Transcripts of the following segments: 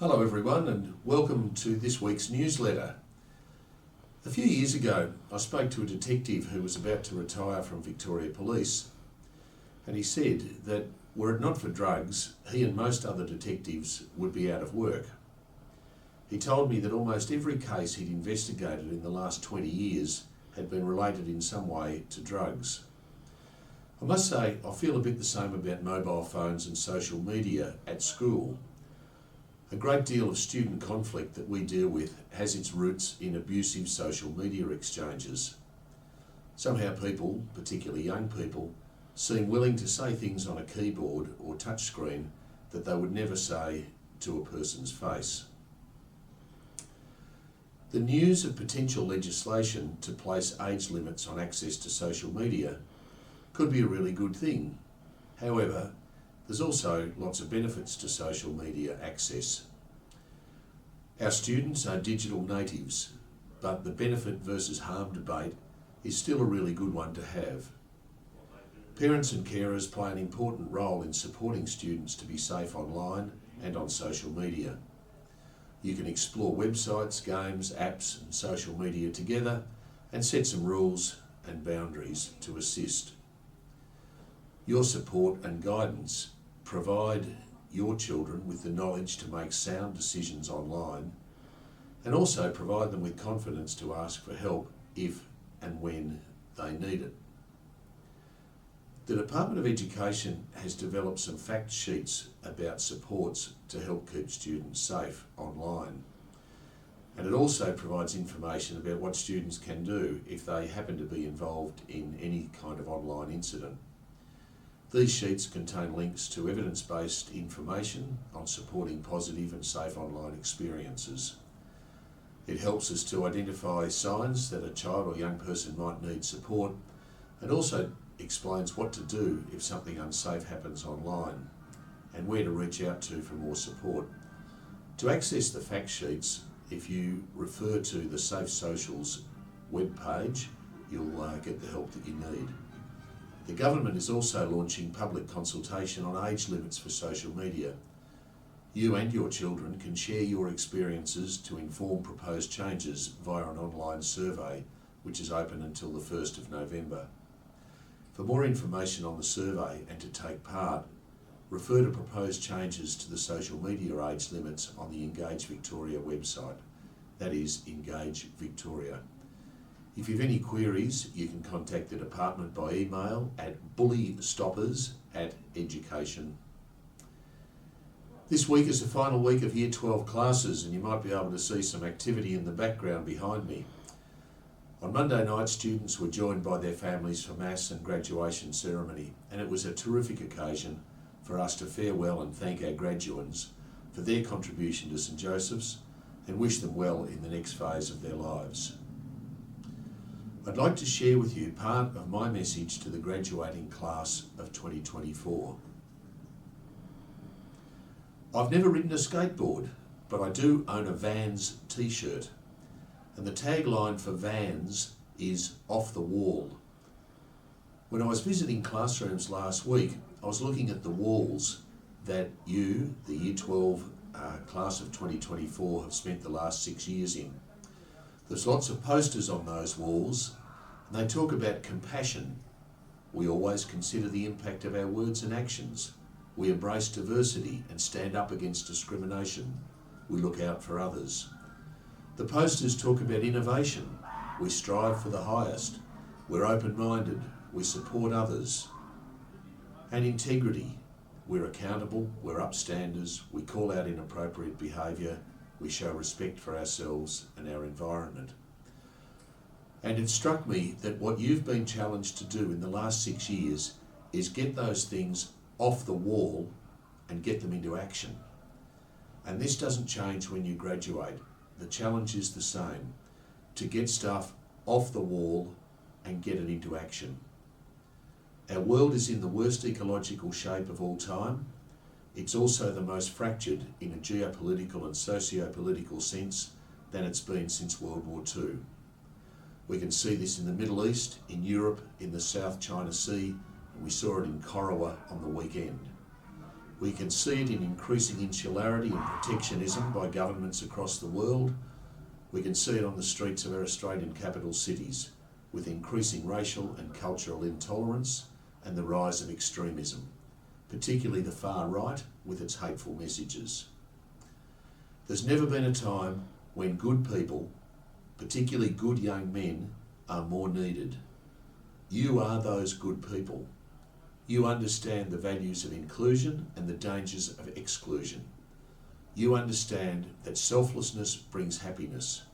Hello everyone and welcome to this week's newsletter. A few years ago I spoke to a detective who was about to retire from Victoria Police, and he said that were it not for drugs, he and most other detectives would be out of work. He told me that almost every case he'd investigated in the last 20 years had been related in some way to drugs. I must say I feel a bit the same about mobile phones and social media at school. A great deal of student conflict that we deal with has its roots in abusive social media exchanges. Somehow people, particularly young people, seem willing to say things on a keyboard or touchscreen that they would never say to a person's face. The news of potential legislation to place age limits on access to social media could be a really good thing. However, there's also lots of benefits to social media access. Our students are digital natives, but the benefit versus harm debate is still a really good one to have. Parents and carers play an important role in supporting students to be safe online and on social media. You can explore websites, games, apps and social media together and set some rules and boundaries to assist. Your support and guidance provide your children with the knowledge to make sound decisions online and also provide them with confidence to ask for help if and when they need it. The Department of Education has developed some fact sheets about supports to help keep students safe online, and it also provides information about what students can do if they happen to be involved in any kind of online incident. These sheets contain links to evidence-based information on supporting positive and safe online experiences. It helps us to identify signs that a child or young person might need support, and also explains what to do if something unsafe happens online and where to reach out to for more support. To access the fact sheets, if you refer to the Safe Socials webpage, you'll get the help that you need. The government is also launching public consultation on age limits for social media. You and your children can share your experiences to inform proposed changes via an online survey, which is open until the 1st of November. For more information on the survey and to take part, refer to proposed changes to the social media age limits on the Engage Victoria website. That is Engage Victoria. If you have any queries, you can contact the department by email at bullystoppers@education. This week is the final week of Year 12 classes, and you might be able to see some activity in the background behind me. On Monday night, students were joined by their families for Mass and graduation ceremony, and it was a terrific occasion for us to farewell and thank our graduates for their contribution to St Joseph's and wish them well in the next phase of their lives. I'd like to share with you part of my message to the graduating class of 2024. I've never ridden a skateboard, but I do own a Vans t-shirt, and the tagline for Vans is "off the wall." When I was visiting classrooms last week, I was looking at the walls that you, the Year 12 class of 2024, have spent the last 6 years in. There's lots of posters on those walls, and they talk about compassion. We always consider the impact of our words and actions. We embrace diversity and stand up against discrimination. We look out for others. The posters talk about innovation. We strive for the highest. We're open-minded. We support others. And integrity. We're accountable. We're upstanders. We call out inappropriate behaviour. We show respect for ourselves and our environment. And it struck me that what you've been challenged to do in the last 6 years is get those things off the wall and get them into action. And this doesn't change when you graduate. The challenge is the same, to get stuff off the wall and get it into action. Our world is in the worst ecological shape of all time. It's also the most fractured in a geopolitical and socio-political sense than it's been since World War II. We can see this in the Middle East, in Europe, in the South China Sea, and we saw it in Korawa on the weekend. We can see it in increasing insularity and protectionism by governments across the world. We can see it on the streets of our Australian capital cities, with increasing racial and cultural intolerance and the rise of extremism, particularly the far right with its hateful messages. There's never been a time when good people, particularly good young men, are more needed. You are those good people. You understand the values of inclusion and the dangers of exclusion. You understand that selflessness brings happiness.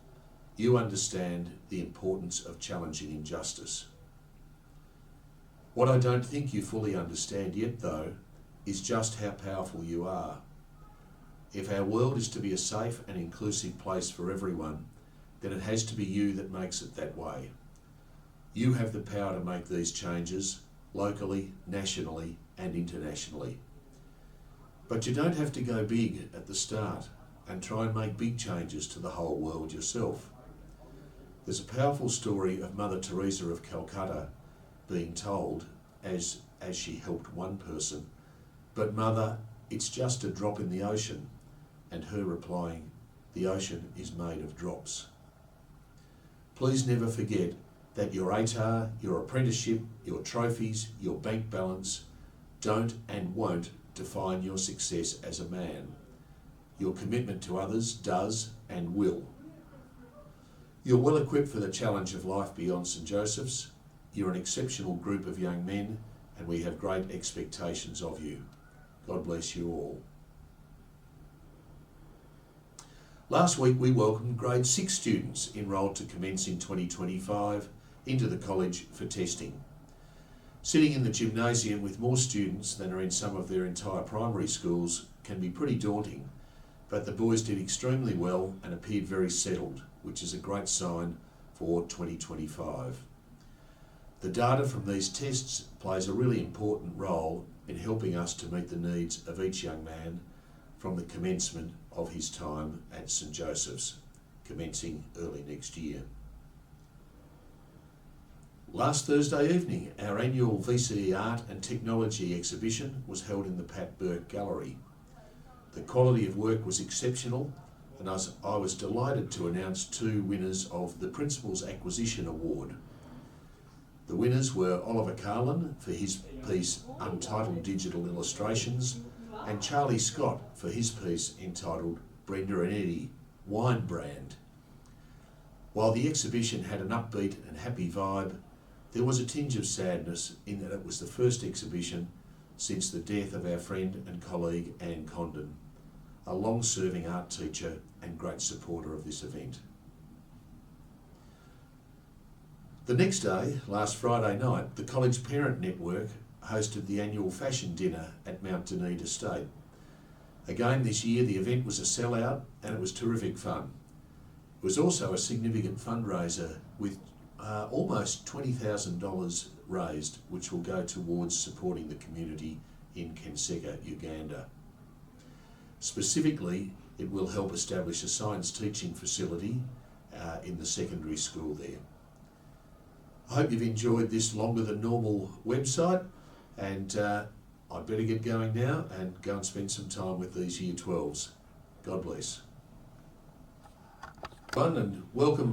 You understand the importance of challenging injustice. What I don't think you fully understand yet, though, is just how powerful you are. If our world is to be a safe and inclusive place for everyone, then it has to be you that makes it that way. You have the power to make these changes, locally, nationally, and internationally. But you don't have to go big at the start and try and make big changes to the whole world yourself. There's a powerful story of Mother Teresa of Calcutta being told as she helped one person, "But Mother, it's just a drop in the ocean," and her replying, "The ocean is made of drops." Please never forget that your ATAR, your apprenticeship, your trophies, your bank balance don't and won't define your success as a man. Your commitment to others does and will. You're well equipped for the challenge of life beyond St Joseph's. You're an exceptional group of young men, and we have great expectations of you. God bless you all. Last week we welcomed grade 6 students enrolled to commence in 2025 into the college for testing. Sitting in the gymnasium with more students than are in some of their entire primary schools can be pretty daunting, but the boys did extremely well and appeared very settled, which is a great sign for 2025. The data from these tests plays a really important role in helping us to meet the needs of each young man from the commencement of his time at St Joseph's, commencing early next year. Last Thursday evening, our annual VCE Art and Technology exhibition was held in the Pat Burke Gallery. The quality of work was exceptional, and I was delighted to announce 2 winners of the Principals Acquisition Award. The winners were Oliver Carlin for his piece Untitled Digital Illustrations, and Charlie Scott for his piece entitled Brenda and Eddie, Wine Brand. While the exhibition had an upbeat and happy vibe, there was a tinge of sadness in that it was the first exhibition since the death of our friend and colleague Anne Condon, a long-serving art teacher and great supporter of this event. The next day, last Friday night, the College Parent Network hosted the annual fashion dinner at Mount Denise Estate. Again this year the event was a sellout and it was terrific fun. It was also a significant fundraiser with almost $20,000 raised, which will go towards supporting the community in Kenseka, Uganda. Specifically, it will help establish a science teaching facility in the secondary school there. I hope you've enjoyed this longer than normal website, and I'd better get going now and go and spend some time with these Year 12s. God bless. And welcome